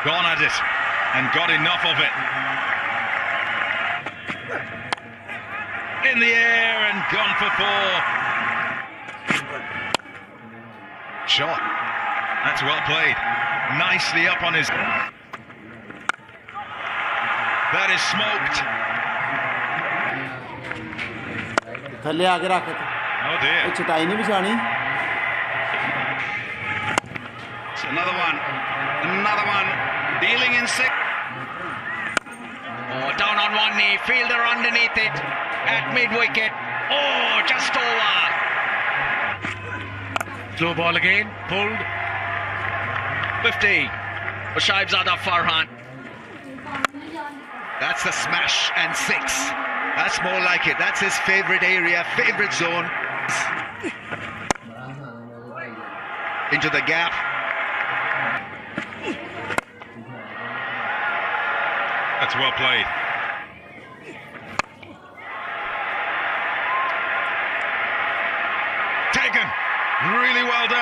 gone at it and got enough of it. In the air and gone for 4. Shot. That's well played. Nicely up on his... That is smoked. थल्ले आगे रख Oh dear. चटाई नहीं बिछानी It's another one. Another one. Dealing in 6. Oh, down on one knee. Fielder underneath it at mid-wicket. Oh, just over. Slow ball again. Pulled. 50 for Sahibzada Farhan. That's the smash and 6. That's more like it. That's his favourite area, favourite zone. Into the gap. That's well played. Taken. Really well done.